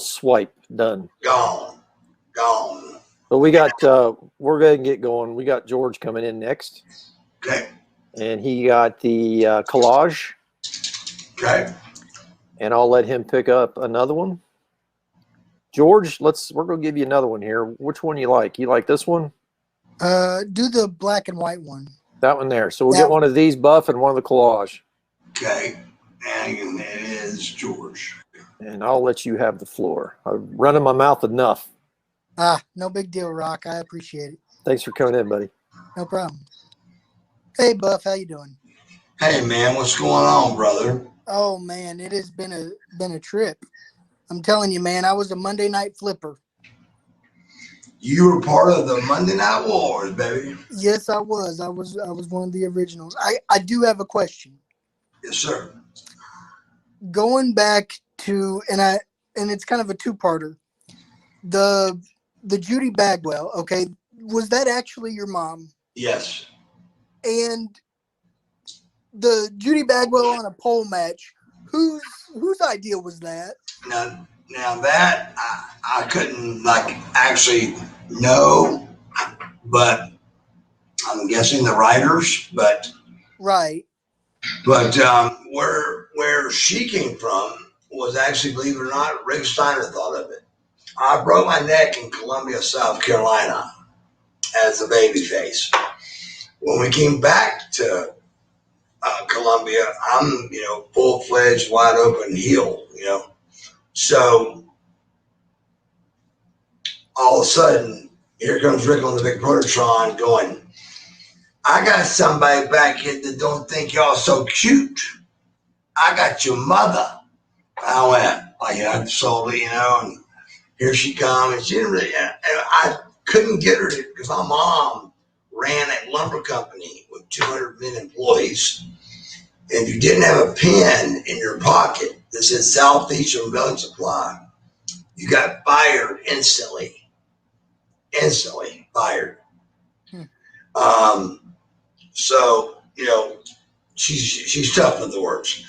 swipe done. Gone. But we got we're going to get going. We got George coming in next. Okay. And he got the collage. Okay. And I'll let him pick up another one. George, we're going to give you another one here. Which one you like? You like this one? Do the black and white one. That one there. So we'll get one of these buff and one of the collage. Okay. And it is George. And I'll let you have the floor. I'm running my mouth enough. No big deal, Rock. I appreciate it. Thanks for coming in, buddy. No problem. Hey, Buff, how you doing? Hey, man, what's going on, brother? Oh man, it has been a trip. I'm telling you, man, I was a Monday night flipper. You were part of the Monday Night Wars, baby. Yes, I was. I was one of the originals. I do have a question. Yes, sir. Going back to and it's kind of a two-parter. The Judy Bagwell, okay, was that actually your mom? Yes. And the Judy Bagwell on a pole match, whose idea was that? Now that I couldn't actually know, but I'm guessing the writers, but right. But where she came from was actually, believe it or not, Rick Steiner thought of it. I broke my neck in Columbia, South Carolina, as a baby face. When we came back to Columbia, I'm full-fledged, wide open heel, So all of a sudden, here comes Rick on the big Prototron going, I got somebody back here that don't think y'all so cute. I got your mother. I went, I sold it, and here she comes. And she didn't really, and I couldn't get her to, because my mom ran a lumber company with 200 men employees. And if you didn't have a pen in your pocket that said Southeastern Building Supply, you got fired instantly. Instantly fired. So, she's tough with the words.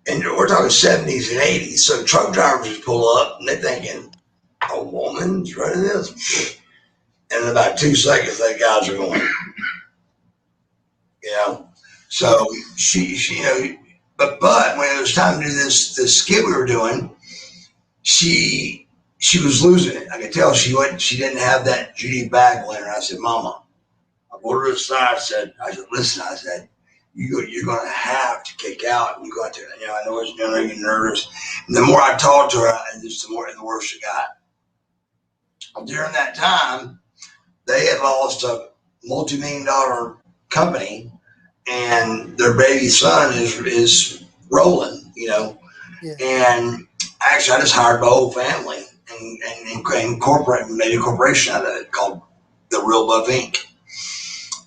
And we're talking 70s and 80s. So truck drivers just pull up and they're thinking, a woman's running this? And in about 2 seconds, that guys are going, So she but when it was time to do this skit we were doing, she was losing it. I could tell she didn't have that Judy Bagwell in her. I said, Mama, I pulled her aside. I said, listen, you're going to have to kick out. And you're going to, I know it's going to make you nervous. And the more I talked to her, the worse she got. During that time, they had lost a multi-million-dollar company, and their baby son is rolling, Yeah. And actually, I just hired my whole family and made a corporation out of it called The Real Buff Inc.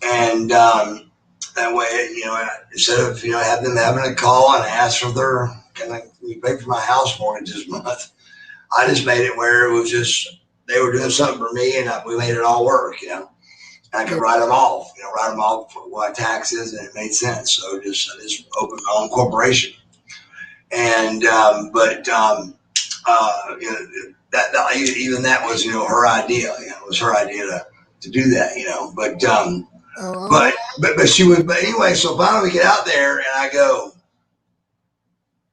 And that way, instead of having a call and ask for can you pay for my house mortgage this month, I just made it where it was just they were doing something for me, and we made it all work, And I could write them off for what taxes, and it made sense. So I just opened my own corporation, and even that was her idea. It was her idea to do that. But she would. But anyway, so finally we get out there, and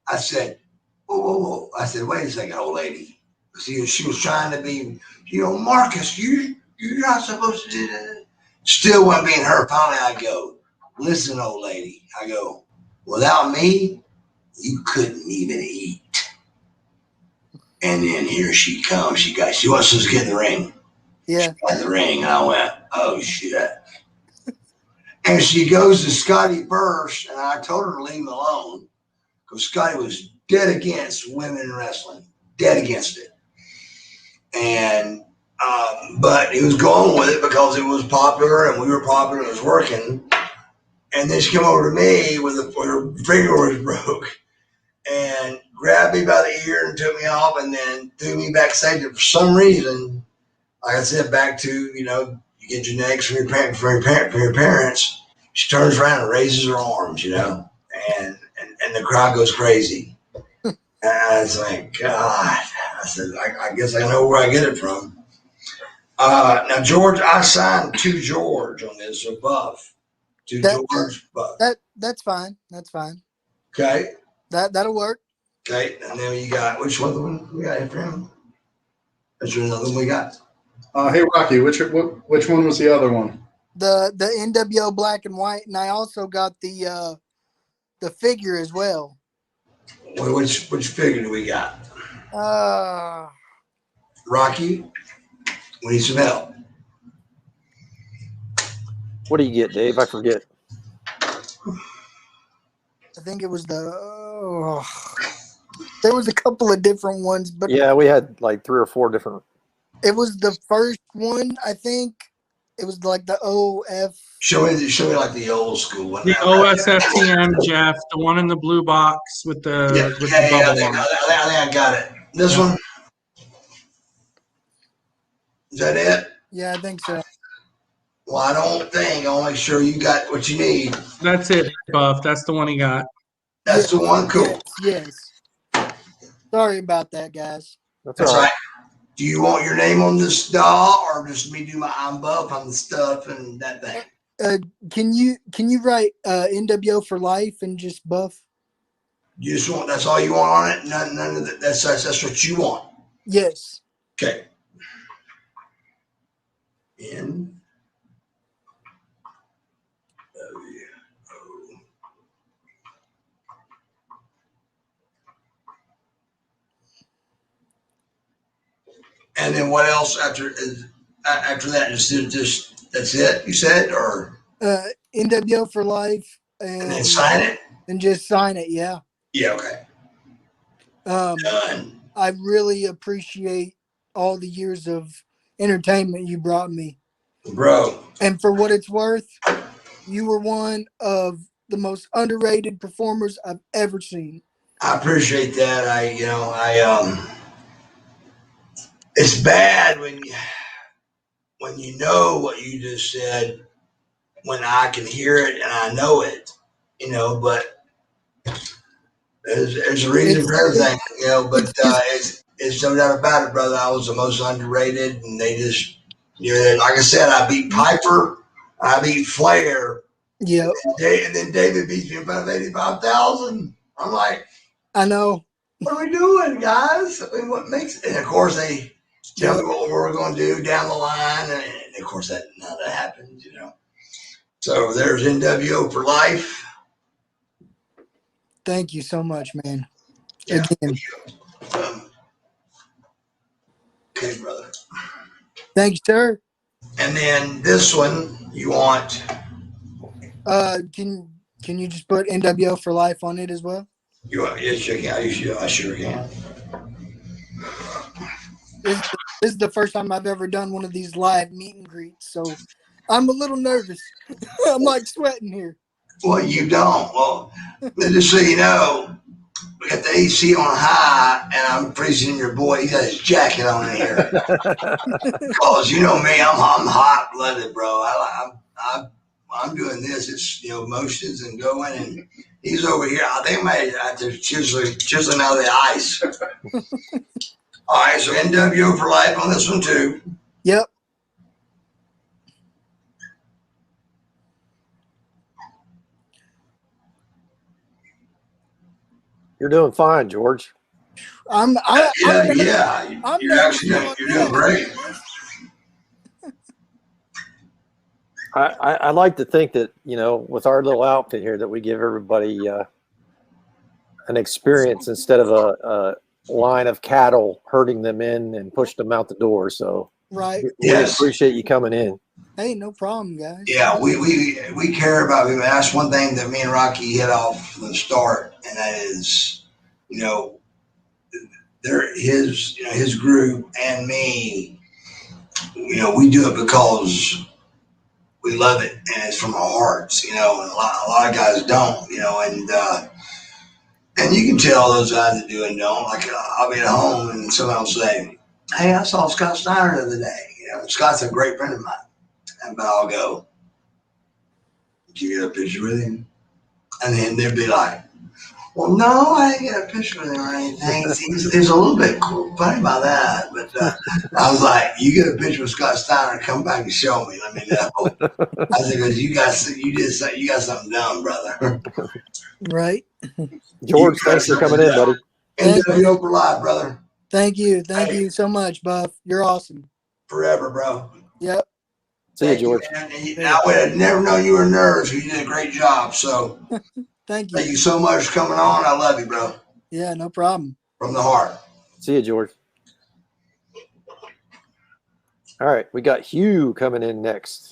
I said, whoa. I said, wait a second, old lady. See, she was trying to be, Marcus, you're not supposed to do that. Still wasn't being her. Finally, I go, listen, old lady. I go, without me, you couldn't even eat. And then here she comes. She wants us to get in the ring. Yeah. She got in the ring. And I went, oh, shit. And she goes to Scotty first, and I told her to leave him alone because Scotty was dead against women in wrestling. Dead against it. And but he was going with it because it was popular and we were popular and it was working. And then she came over to me with her finger was broke and grabbed me by the ear and took me off and then threw me backstage. And for some reason, like I said, back to, you get genetics from your parents. She turns around and raises her arms, and the crowd goes crazy. And I was like, God, I said, I guess I know where I get it from. Now, George, I signed to George on this, so Buff. To That George, Buff. that's fine. That's fine. Okay. That'll work. Okay. And then you got, which one we got here for him? Is there another one we got? Hey Rocky, which one was the other one? The NWO black and white, and I also got the figure as well. Which figure do we got? Rocky, we need some help. What do you get, Dave? I forget. I think it was there was a couple of different ones, but Yeah, we had like 3 or 4 different. it was the first one. I think it was like the OF. Show me like the old school one. The OSFTM, Jeff, the one in the blue box with the I bubble think on it. I got it. This one. Is that it? Yeah, I think so. Well, I don't think. I'll make sure you got what you need. That's it, Buff. That's the one he got. That's the one. Cool. Yes. Sorry about that, guys. That's That's all right. right. Do you want your name on this doll, or just me do my I'm Buff on the stuff and that thing? Can you write NWO for life and just Buff? You just want that's all you want on it. None of that. That's what you want. Yes. Okay. N. And then what else after that? Just that's it. You said, or NWO for life and then sign it. and just sign it. Yeah. Yeah. Okay. Done. I really appreciate all the years of entertainment you brought me, Bro. and for what it's worth, you were one of the most underrated performers I've ever seen. I appreciate that. It's bad when you know what you just said, when I can hear it and I know it, but there's a reason for everything, but it's no doubt about it, brother. I was the most underrated, and they just, like I said, I beat Piper, I beat Flair. Yeah. And then David beats me about 85,000. I'm like, I know. what are we doing, guys? I mean, what makes it? And of course, they tell me what we're going to do down the line. And of course, none of that happens, So there's NWO for life. Thank you so much, man. Yeah. Again. Okay, brother. Thank you, sir. And then this one, you want. Can you just put NWO for life on it as well? Yes, you can. I sure can. This is the first time I've ever done one of these live meet and greets, so I'm a little nervous. I'm like sweating here. Well, you don't. Well, just so you know, we got the AC on high, and I'm freezing your boy. He got his jacket on in here. Because you know me, I'm hot blooded, bro. I'm doing this. It's motions and going, and he's over here. I think I might have to chiseling out of the ice. All right, so NWO for life on this one too. Yep. You're doing fine, George. You're doing great. I like to think that, with our little outfit here, that we give everybody an experience instead of a line of cattle herding them in and push them out the door. So right. We appreciate you coming in. Hey, no problem, guys. Yeah, we care about him. That's one thing that me and Rocky hit off from the start, and that is, his group and me. We do it because we love it, and it's from our hearts. And a lot of guys don't. And you can tell those guys that do and don't. Like I'll be at home, and someone will say, "Hey, I saw Scott Steiner the other day." Scott's a great friend of mine. But I'll go, "Did you get a picture with him?" And then they'd be like, Well, no, I didn't get a picture with him or anything. He was a little bit cool, funny about that. But I was like, you get a picture with Scott Steiner, come back and show me. Let me know. I said, because you got something done, brother. Right. George, thanks for coming in, buddy. Thank you. NWO for life, brother. Thank you. Thank you so much, Buff. You're awesome. Forever, bro. Yep. See you, George. I would have never known you were nervous. You did a great job. So Thank thank you. you so much for coming on. I love you, bro. Yeah, no problem. From the heart. See you, George. All right, we got Hugh coming in next.